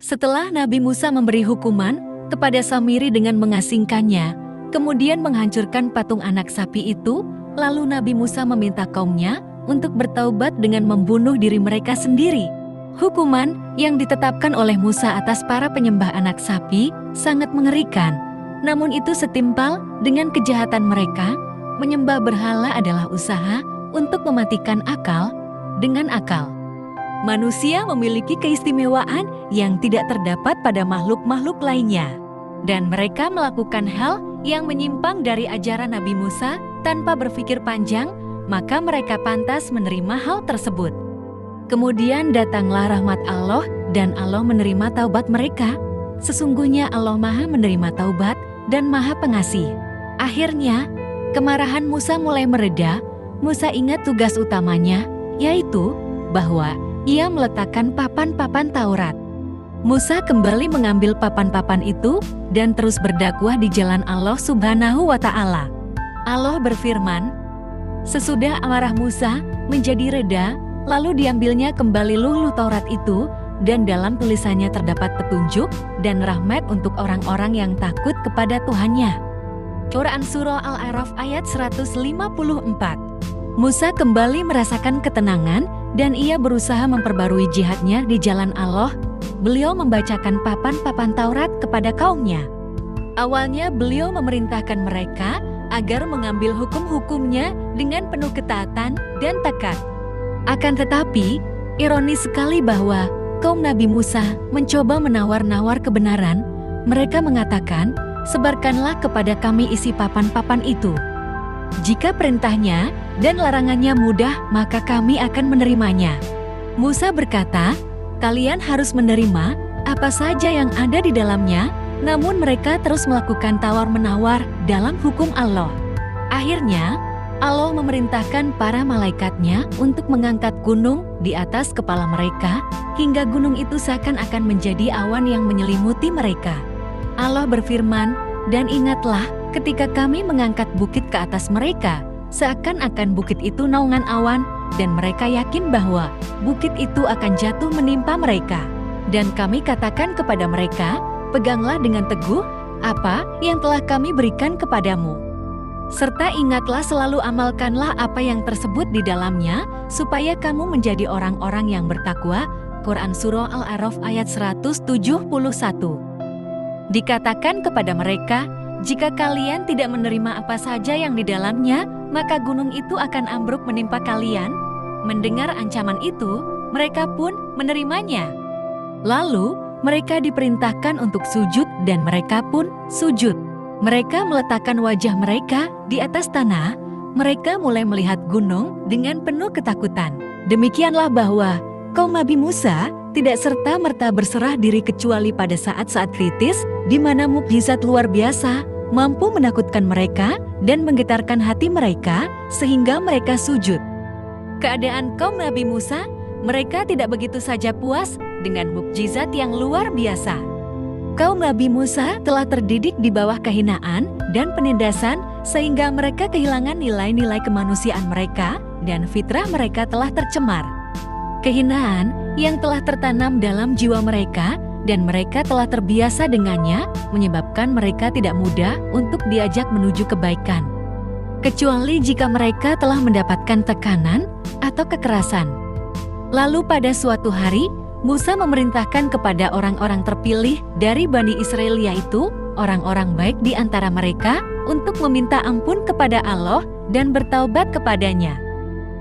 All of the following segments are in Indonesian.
Setelah Nabi Musa memberi hukuman kepada Samiri dengan mengasingkannya, kemudian menghancurkan patung anak sapi itu, lalu Nabi Musa meminta kaumnya untuk bertaubat dengan membunuh diri mereka sendiri. Hukuman yang ditetapkan oleh Musa atas para penyembah anak sapi sangat mengerikan. Namun itu setimpal dengan kejahatan mereka. Menyembah berhala adalah usaha untuk mematikan akal dengan akal. Manusia memiliki keistimewaan yang tidak terdapat pada makhluk-makhluk lainnya. Dan mereka melakukan hal yang menyimpang dari ajaran Nabi Musa tanpa berpikir panjang, maka mereka pantas menerima hal tersebut. Kemudian datanglah rahmat Allah dan Allah menerima taubat mereka. Sesungguhnya Allah Maha menerima taubat dan Maha Pengasih. Akhirnya, kemarahan Musa mulai mereda. Musa ingat tugas utamanya, yaitu bahwa ia meletakkan papan-papan Taurat. Musa kembali mengambil papan-papan itu dan terus berdakwah di jalan Allah Subhanahu wa Ta'ala. Allah berfirman, sesudah amarah Musa menjadi reda, lalu diambilnya kembali luh-luh Taurat itu, dan dalam tulisannya terdapat petunjuk dan rahmat untuk orang-orang yang takut kepada Tuhannya. Quran Surah Al-A'raf ayat 154. Musa kembali merasakan ketenangan dan ia berusaha memperbarui jihadnya di jalan Allah. Beliau membacakan papan-papan Taurat kepada kaumnya. Awalnya beliau memerintahkan mereka agar mengambil hukum-hukumnya dengan penuh ketaatan dan tekad. Akan tetapi, ironis sekali bahwa kaum Nabi Musa mencoba menawar-nawar kebenaran. Mereka mengatakan, sebarkanlah kepada kami isi papan-papan itu. Jika perintahnya dan larangannya mudah, maka kami akan menerimanya. Musa berkata, kalian harus menerima apa saja yang ada di dalamnya, namun mereka terus melakukan tawar-menawar dalam hukum Allah. Akhirnya, Allah memerintahkan para malaikatnya untuk mengangkat gunung di atas kepala mereka, hingga gunung itu seakan-akan menjadi awan yang menyelimuti mereka. Allah berfirman, dan ingatlah ketika kami mengangkat bukit ke atas mereka, seakan-akan bukit itu naungan awan, dan mereka yakin bahwa bukit itu akan jatuh menimpa mereka. Dan kami katakan kepada mereka, peganglah dengan teguh apa yang telah kami berikan kepadamu. Serta ingatlah selalu amalkanlah apa yang tersebut di dalamnya, supaya kamu menjadi orang-orang yang bertakwa. Quran Surah Al-A'raf ayat 171. Dikatakan kepada mereka, jika kalian tidak menerima apa saja yang di dalamnya, maka gunung itu akan ambruk menimpa kalian. Mendengar ancaman itu, mereka pun menerimanya. Lalu, mereka diperintahkan untuk sujud dan mereka pun sujud. Mereka meletakkan wajah mereka di atas tanah. Mereka mulai melihat gunung dengan penuh ketakutan. Demikianlah bahwa kaum Nabi Musa tidak serta-merta berserah diri kecuali pada saat-saat kritis, di mana mukjizat luar biasa mampu menakutkan mereka dan menggetarkan hati mereka sehingga mereka sujud. Keadaan kaum Nabi Musa, mereka tidak begitu saja puas dengan mukjizat yang luar biasa. Kaum Nabi Musa telah terdidik di bawah kehinaan dan penindasan sehingga mereka kehilangan nilai-nilai kemanusiaan mereka dan fitrah mereka telah tercemar. Kehinaan yang telah tertanam dalam jiwa mereka dan mereka telah terbiasa dengannya menyebabkan mereka tidak mudah untuk diajak menuju kebaikan. Kecuali jika mereka telah mendapatkan tekanan atau kekerasan. Lalu pada suatu hari, Musa memerintahkan kepada orang-orang terpilih dari Bani Israel, yaitu orang-orang baik di antara mereka, untuk meminta ampun kepada Allah dan bertaubat kepadanya.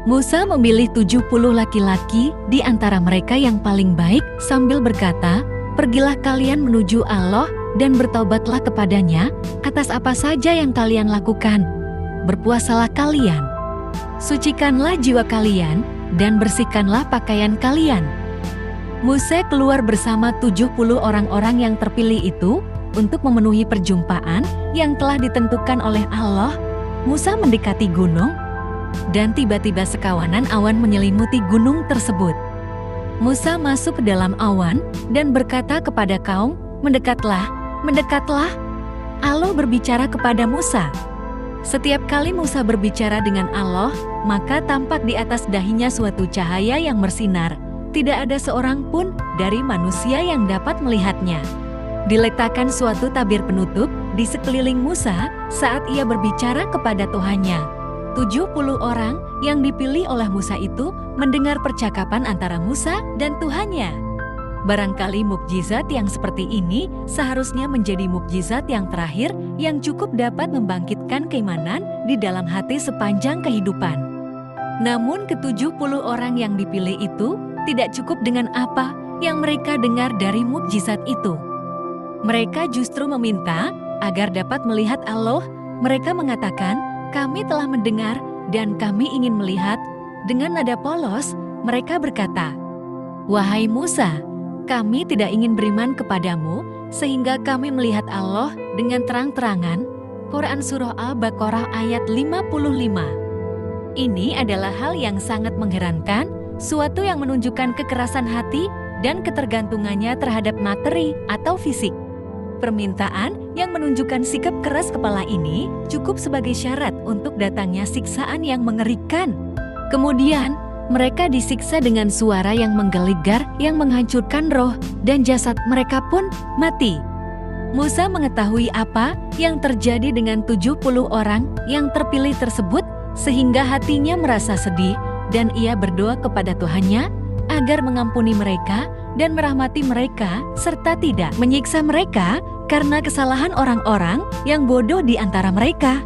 Musa memilih 70 laki-laki di antara mereka yang paling baik sambil berkata, pergilah kalian menuju Allah dan bertaubatlah kepadanya atas apa saja yang kalian lakukan. Berpuasalah kalian, sucikanlah jiwa kalian, dan bersihkanlah pakaian kalian. Musa keluar bersama 70 orang-orang yang terpilih itu untuk memenuhi perjumpaan yang telah ditentukan oleh Allah. Musa mendekati gunung, dan tiba-tiba sekawanan awan menyelimuti gunung tersebut. Musa masuk ke dalam awan dan berkata kepada kaum, mendekatlah, mendekatlah. Allah berbicara kepada Musa. Setiap kali Musa berbicara dengan Allah, maka tampak di atas dahinya suatu cahaya yang bersinar. tidak ada seorang pun dari manusia yang dapat melihatnya. Diletakkan suatu tabir penutup di sekeliling Musa saat ia berbicara kepada Tuhannya. 70 orang yang dipilih oleh Musa itu mendengar percakapan antara Musa dan Tuhannya. Barangkali mukjizat yang seperti ini seharusnya menjadi mukjizat yang terakhir yang cukup dapat membangkitkan keimanan di dalam hati sepanjang kehidupan. Namun ke-70 orang yang dipilih itu tidak cukup dengan apa yang mereka dengar dari mukjizat itu. Mereka justru meminta agar dapat melihat Allah. Mereka mengatakan, "Kami telah mendengar dan kami ingin melihat." Dengan nada polos, mereka berkata, "Wahai Musa, kami tidak ingin beriman kepadamu sehingga kami melihat Allah dengan terang-terangan." Quran Surah Al-Baqarah ayat 55. Ini adalah hal yang sangat mengherankan, suatu yang menunjukkan kekerasan hati dan ketergantungannya terhadap materi atau fisik. Permintaan yang menunjukkan sikap keras kepala ini cukup sebagai syarat untuk datangnya siksaan yang mengerikan. Kemudian, mereka disiksa dengan suara yang menggelegar yang menghancurkan roh dan jasad mereka pun mati. Musa mengetahui apa yang terjadi dengan 70 orang yang terpilih tersebut sehingga hatinya merasa sedih dan ia berdoa kepada Tuhannya agar mengampuni mereka dan merahmati mereka serta tidak menyiksa mereka karena kesalahan orang-orang yang bodoh di antara mereka.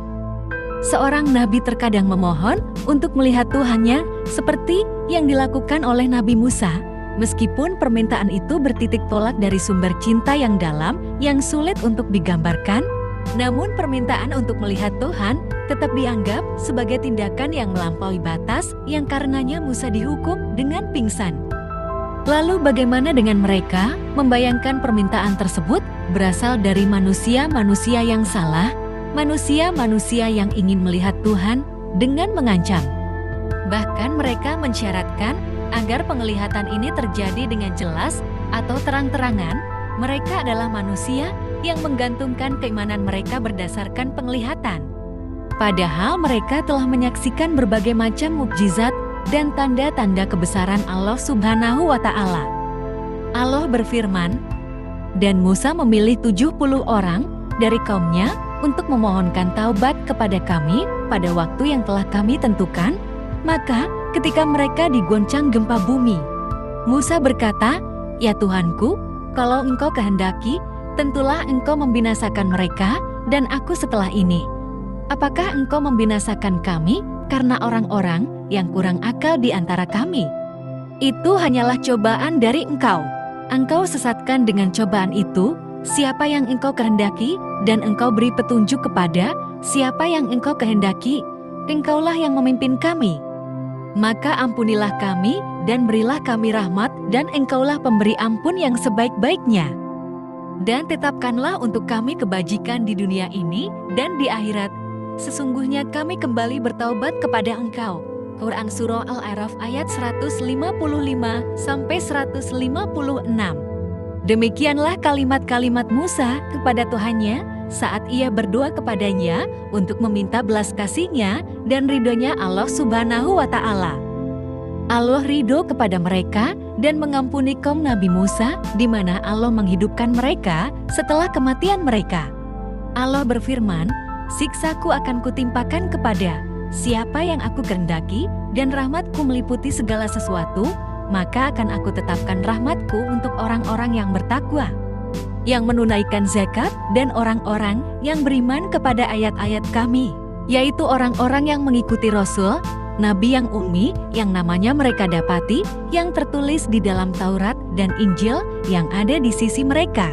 Seorang nabi terkadang memohon untuk melihat Tuhannya seperti yang dilakukan oleh Nabi Musa, meskipun permintaan itu bertitik tolak dari sumber cinta yang dalam yang sulit untuk digambarkan. Namun permintaan untuk melihat Tuhan tetap dianggap sebagai tindakan yang melampaui batas yang karenanya Musa dihukum dengan pingsan. Lalu bagaimana dengan mereka? Membayangkan permintaan tersebut berasal dari manusia-manusia yang salah, manusia-manusia yang ingin melihat Tuhan dengan mengancam. Bahkan mereka mensyaratkan agar penglihatan ini terjadi dengan jelas atau terang-terangan. Mereka adalah manusia yang menggantungkan keimanan mereka berdasarkan penglihatan. Padahal mereka telah menyaksikan berbagai macam mukjizat dan tanda-tanda kebesaran Allah Subhanahu wa Ta'ala. Allah berfirman, "Dan Musa memilih 70 orang dari kaumnya untuk memohonkan taubat kepada kami pada waktu yang telah kami tentukan. Maka ketika mereka digoncang gempa bumi, Musa berkata, 'Ya Tuhanku, kalau Engkau kehendaki, tentulah Engkau membinasakan mereka dan aku setelah ini. Apakah Engkau membinasakan kami karena orang-orang yang kurang akal di antara kami? Itu hanyalah cobaan dari Engkau. Engkau sesatkan dengan cobaan itu siapa yang Engkau kehendaki dan Engkau beri petunjuk kepada siapa yang Engkau kehendaki. Engkaulah yang memimpin kami. Maka ampunilah kami dan berilah kami rahmat dan Engkaulah pemberi ampun yang sebaik-baiknya. Dan tetapkanlah untuk kami kebajikan di dunia ini dan di akhirat. Sesungguhnya kami kembali bertaubat kepada Engkau." Quran Surah Al-A'raf ayat 155-156. Demikianlah kalimat-kalimat Musa kepada Tuhannya saat ia berdoa kepadanya untuk meminta belas kasih-Nya dan ridhonya Allah Subhanahu wa Ta'ala. Allah ridho kepada mereka dan mengampuni kaum Nabi Musa, di mana Allah menghidupkan mereka setelah kematian mereka. Allah berfirman, "Siksaku akan kutimpakan kepada siapa yang aku kehendaki dan rahmatku meliputi segala sesuatu, maka akan aku tetapkan rahmatku untuk orang-orang yang bertakwa, yang menunaikan zakat dan orang-orang yang beriman kepada ayat-ayat kami, yaitu orang-orang yang mengikuti Rasul, Nabi yang ummi yang namanya mereka dapati, yang tertulis di dalam Taurat dan Injil yang ada di sisi mereka,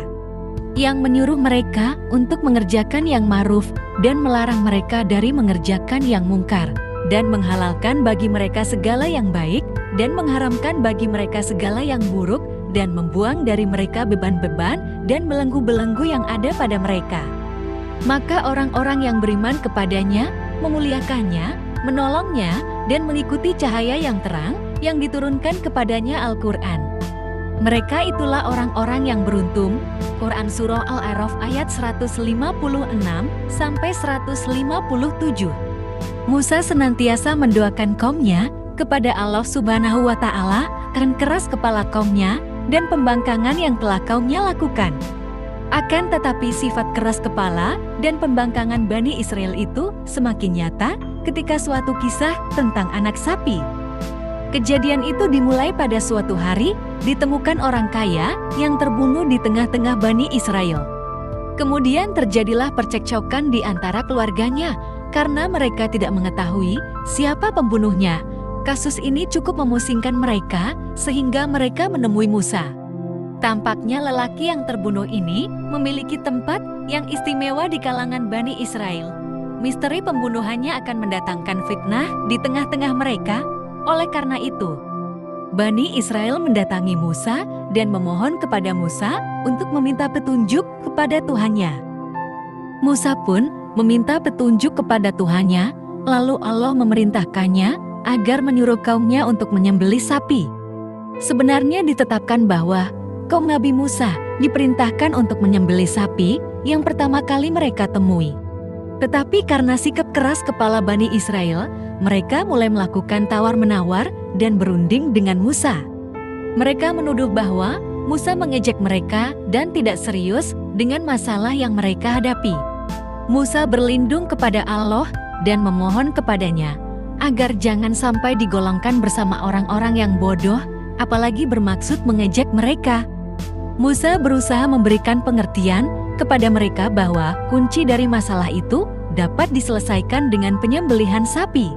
yang menyuruh mereka untuk mengerjakan yang ma'ruf dan melarang mereka dari mengerjakan yang mungkar, dan menghalalkan bagi mereka segala yang baik dan mengharamkan bagi mereka segala yang buruk, dan membuang dari mereka beban-beban dan belenggu-belenggu yang ada pada mereka. Maka orang-orang yang beriman kepadanya, memuliakannya, menolongnya, dan mengikuti cahaya yang terang yang diturunkan kepadanya Al-Quran. Mereka itulah orang-orang yang beruntung." Quran Surah Al-A'raf ayat 156-157. Musa senantiasa mendoakan kaumnya kepada Allah Subhanahu wa Ta'ala akan keras kepala kaumnya dan pembangkangan yang telah kaumnya lakukan. Akan tetapi sifat keras kepala dan pembangkangan Bani Israel itu semakin nyata ketika suatu kisah tentang anak sapi. Kejadian itu dimulai pada suatu hari, ditemukan orang kaya yang terbunuh di tengah-tengah Bani Israel. Kemudian terjadilah percekcokan di antara keluarganya karena mereka tidak mengetahui siapa pembunuhnya. Kasus ini cukup memusingkan mereka sehingga mereka menemui Musa. Tampaknya lelaki yang terbunuh ini memiliki tempat yang istimewa di kalangan Bani Israel. Misteri pembunuhannya akan mendatangkan fitnah di tengah-tengah mereka. Oleh karena itu, Bani Israel mendatangi Musa dan memohon kepada Musa untuk meminta petunjuk kepada Tuhannya. Musa pun meminta petunjuk kepada Tuhannya, lalu Allah memerintahkannya agar menyuruh kaumnya untuk menyembelih sapi. Sebenarnya ditetapkan bahwa kaum Nabi Musa diperintahkan untuk menyembelih sapi yang pertama kali mereka temui. Tetapi karena sikap keras kepala Bani Israel, mereka mulai melakukan tawar-menawar dan berunding dengan Musa. Mereka menuduh bahwa Musa mengejek mereka dan tidak serius dengan masalah yang mereka hadapi. Musa berlindung kepada Allah dan memohon kepadanya agar jangan sampai digolongkan bersama orang-orang yang bodoh, apalagi bermaksud mengejek mereka. Musa berusaha memberikan pengertian kepada mereka bahwa kunci dari masalah itu dapat diselesaikan dengan penyembelihan sapi.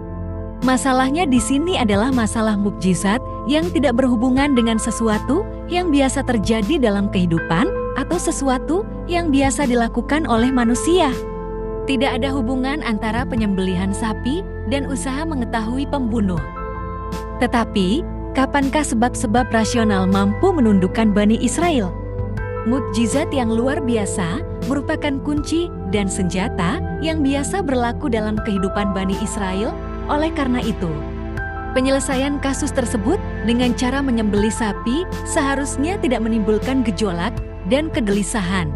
Masalahnya di sini adalah masalah mukjizat yang tidak berhubungan dengan sesuatu yang biasa terjadi dalam kehidupan atau sesuatu yang biasa dilakukan oleh manusia. Tidak ada hubungan antara penyembelihan sapi dan usaha mengetahui pembunuh. Tetapi, kapankah sebab-sebab rasional mampu menundukkan Bani Israel? Mukjizat yang luar biasa merupakan kunci dan senjata yang biasa berlaku dalam kehidupan Bani Israel. Oleh karena itu, penyelesaian kasus tersebut dengan cara menyembelih sapi seharusnya tidak menimbulkan gejolak dan kegelisahan.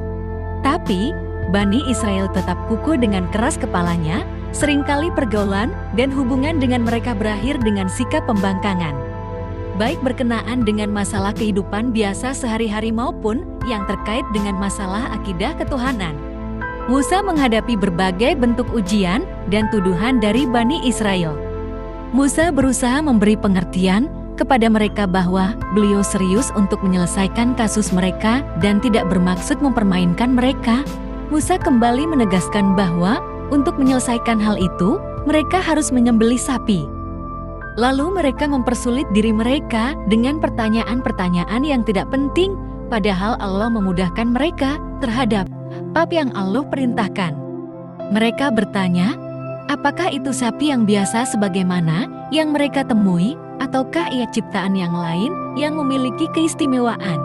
Tapi, Bani Israel tetap kukuh dengan keras kepalanya, seringkali pergaulan dan hubungan dengan mereka berakhir dengan sikap pembangkangan. Baik berkenaan dengan masalah kehidupan biasa sehari-hari maupun yang terkait dengan masalah akidah ketuhanan. Musa menghadapi berbagai bentuk ujian dan tuduhan dari Bani Israel. Musa berusaha memberi pengertian kepada mereka bahwa beliau serius untuk menyelesaikan kasus mereka dan tidak bermaksud mempermainkan mereka. Musa kembali menegaskan bahwa untuk menyelesaikan hal itu, mereka harus menyembelih sapi. Lalu mereka mempersulit diri mereka dengan pertanyaan-pertanyaan yang tidak penting, padahal Allah memudahkan mereka terhadap apa yang Allah perintahkan. Mereka bertanya, apakah itu sapi yang biasa sebagaimana yang mereka temui, ataukah ia ciptaan yang lain yang memiliki keistimewaan?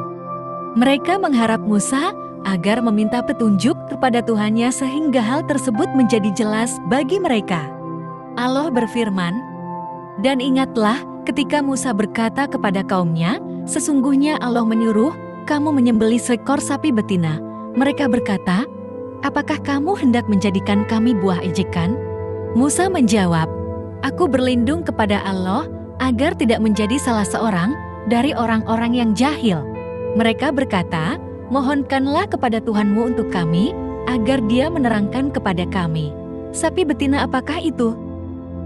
Mereka mengharap Musa agar meminta petunjuk kepada Tuhannya sehingga hal tersebut menjadi jelas bagi mereka. Allah berfirman, "Dan ingatlah ketika Musa berkata kepada kaumnya, sesungguhnya Allah menyuruh kamu menyembelih seekor sapi betina." Mereka berkata, "Apakah kamu hendak menjadikan kami buah ejekan?" Musa menjawab, "Aku berlindung kepada Allah agar tidak menjadi salah seorang dari orang-orang yang jahil." Mereka berkata, "Mohonkanlah kepada Tuhanmu untuk kami, agar Dia menerangkan kepada kami, sapi betina apakah itu?"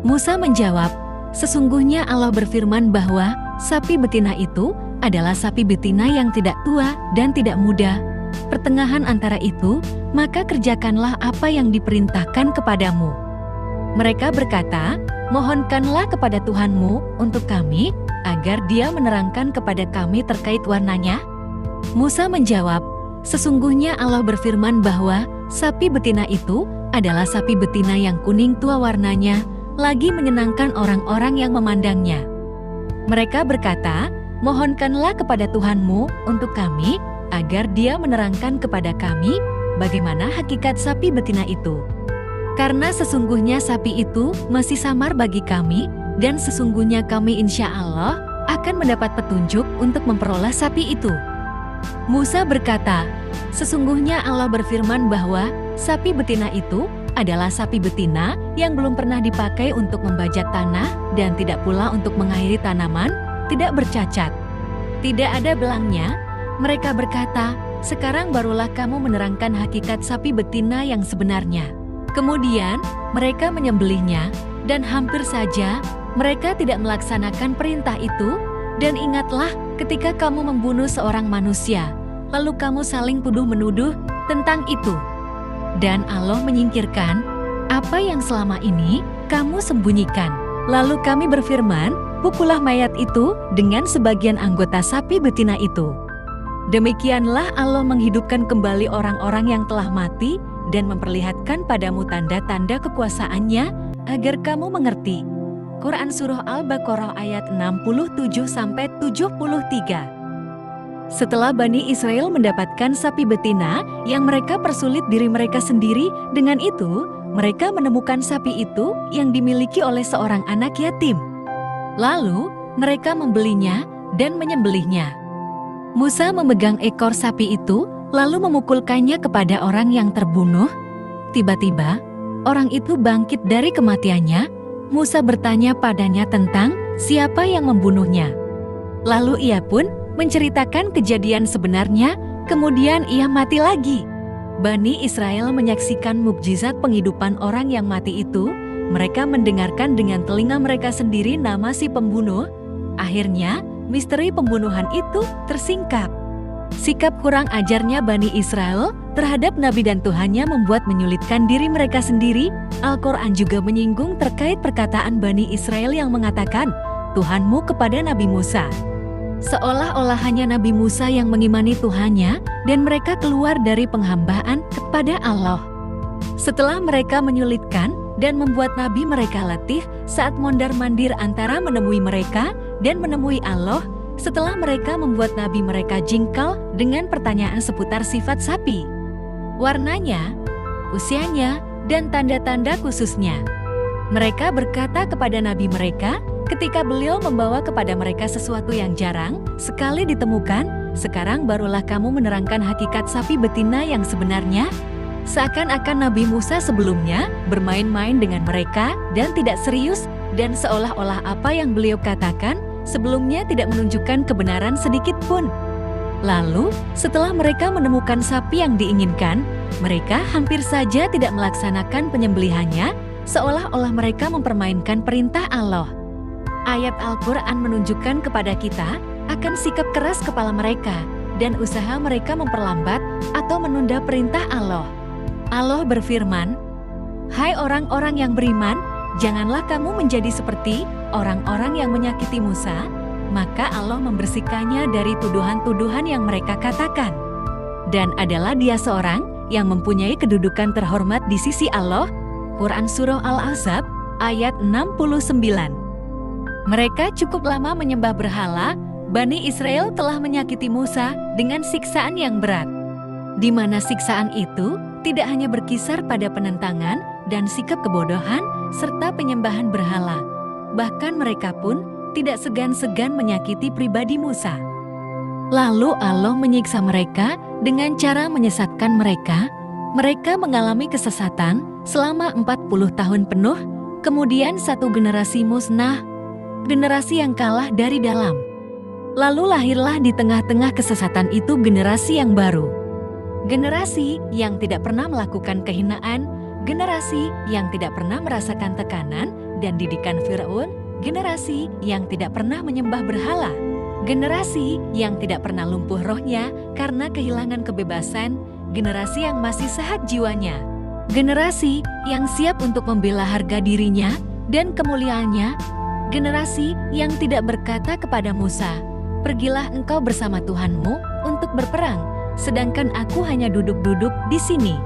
Musa menjawab, "Sesungguhnya Allah berfirman bahwa sapi betina itu adalah sapi betina yang tidak tua dan tidak muda. Pertengahan antara itu, maka kerjakanlah apa yang diperintahkan kepadamu." Mereka berkata, "Mohonkanlah kepada Tuhanmu untuk kami, agar Dia menerangkan kepada kami terkait warnanya." Musa menjawab, "Sesungguhnya Allah berfirman bahwa sapi betina itu adalah sapi betina yang kuning tua warnanya, lagi menyenangkan orang-orang yang memandangnya." Mereka berkata, "Mohonkanlah kepada Tuhanmu untuk kami, agar Dia menerangkan kepada kami bagaimana hakikat sapi betina itu. Karena sesungguhnya sapi itu masih samar bagi kami, dan sesungguhnya kami insya Allah akan mendapat petunjuk untuk memperoleh sapi itu." Musa berkata, "Sesungguhnya Allah berfirman bahwa sapi betina itu adalah sapi betina yang belum pernah dipakai untuk membajak tanah dan tidak pula untuk mengairi tanaman, tidak bercacat." Tidak ada belangnya, mereka berkata, "Sekarang barulah kamu menerangkan hakikat sapi betina yang sebenarnya." Kemudian, mereka menyembelihnya, dan hampir saja mereka tidak melaksanakan perintah itu. Dan ingatlah ketika kamu membunuh seorang manusia, lalu kamu saling tuduh-menuduh tentang itu. Dan Allah menyingkirkan apa yang selama ini kamu sembunyikan. Lalu kami berfirman, pukullah mayat itu dengan sebagian anggota sapi betina itu. Demikianlah Allah menghidupkan kembali orang-orang yang telah mati dan memperlihatkan padamu tanda-tanda kekuasaannya agar kamu mengerti. Quran Surah Al-Baqarah ayat 67-73. Setelah Bani Israel mendapatkan sapi betina yang mereka persulit diri mereka sendiri, dengan itu mereka menemukan sapi itu yang dimiliki oleh seorang anak yatim. Lalu mereka membelinya dan menyembelihnya. Musa memegang ekor sapi itu lalu memukulkannya kepada orang yang terbunuh. Tiba-tiba orang itu bangkit dari kematiannya. Musa bertanya padanya tentang siapa yang membunuhnya. Lalu ia pun menceritakan kejadian sebenarnya, kemudian ia mati lagi. Bani Israel menyaksikan mukjizat penghidupan orang yang mati itu. Mereka mendengarkan dengan telinga mereka sendiri nama si pembunuh. Akhirnya, misteri pembunuhan itu tersingkap. Sikap kurang ajarnya Bani Israel terhadap Nabi dan Tuhannya membuat menyulitkan diri mereka sendiri. Al-Quran juga menyinggung terkait perkataan Bani Israel yang mengatakan, Tuhanmu kepada Nabi Musa. Seolah-olah hanya Nabi Musa yang mengimani Tuhannya dan mereka keluar dari penghambaan kepada Allah. Setelah mereka menyulitkan dan membuat Nabi mereka letih saat mondar-mandir antara menemui mereka dan menemui Allah, setelah mereka membuat Nabi mereka jingkal dengan pertanyaan seputar sifat sapi, warnanya, usianya, dan tanda-tanda khususnya. Mereka berkata kepada Nabi mereka, ketika beliau membawa kepada mereka sesuatu yang jarang sekali ditemukan, sekarang barulah kamu menerangkan hakikat sapi betina yang sebenarnya. Seakan-akan Nabi Musa sebelumnya bermain-main dengan mereka dan tidak serius, dan seolah-olah apa yang beliau katakan sebelumnya tidak menunjukkan kebenaran sedikit pun. Lalu, setelah mereka menemukan sapi yang diinginkan, mereka hampir saja tidak melaksanakan penyembelihannya, seolah-olah mereka mempermainkan perintah Allah. Ayat Al-Quran menunjukkan kepada kita akan sikap keras kepala mereka dan usaha mereka memperlambat atau menunda perintah Allah. Allah berfirman, "Hai orang-orang yang beriman, janganlah kamu menjadi seperti orang-orang yang menyakiti Musa." Maka Allah membersihkannya dari tuduhan-tuduhan yang mereka katakan. Dan adalah dia seorang yang mempunyai kedudukan terhormat di sisi Allah. Quran Surah Al-Ahzab ayat 69. Mereka cukup lama menyembah berhala. Bani Israel telah menyakiti Musa dengan siksaan yang berat, di mana siksaan itu tidak hanya berkisar pada penentangan dan sikap kebodohan serta penyembahan berhala. Bahkan mereka pun tidak segan-segan menyakiti pribadi Musa. Lalu Allah menyiksa mereka dengan cara menyesatkan mereka. Mereka mengalami kesesatan selama 40 tahun penuh, kemudian satu generasi musnah, generasi yang kalah dari dalam. Lalu lahirlah di tengah-tengah kesesatan itu generasi yang baru. Generasi yang tidak pernah melakukan kehinaan, generasi yang tidak pernah merasakan tekanan dan didikan Fir'aun, generasi yang tidak pernah menyembah berhala, generasi yang tidak pernah lumpuh rohnya karena kehilangan kebebasan, generasi yang masih sehat jiwanya, generasi yang siap untuk membela harga dirinya dan kemuliaannya, generasi yang tidak berkata kepada Musa, "Pergilah engkau bersama Tuhanmu untuk berperang, sedangkan aku hanya duduk-duduk di sini."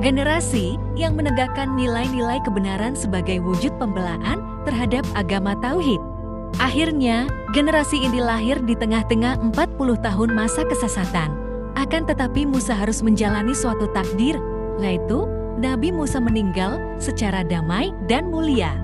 Generasi yang menegakkan nilai-nilai kebenaran sebagai wujud pembelaan terhadap agama tauhid. Akhirnya, generasi ini lahir di tengah-tengah 40 tahun masa kesesatan. Akan tetapi Musa harus menjalani suatu takdir, yaitu Nabi Musa meninggal secara damai dan mulia.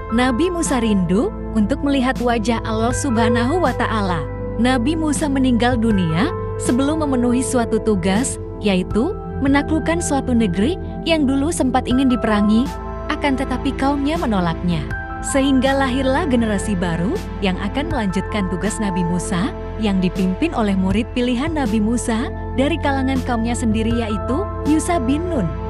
Nabi Musa rindu untuk melihat wajah Allah Subhanahu wa Ta'ala. Nabi Musa meninggal dunia sebelum memenuhi suatu tugas, yaitu menaklukkan suatu negeri yang dulu sempat ingin diperangi, akan tetapi kaumnya menolaknya. Sehingga lahirlah generasi baru yang akan melanjutkan tugas Nabi Musa, yang dipimpin oleh murid pilihan Nabi Musa dari kalangan kaumnya sendiri yaitu Yusha bin Nun.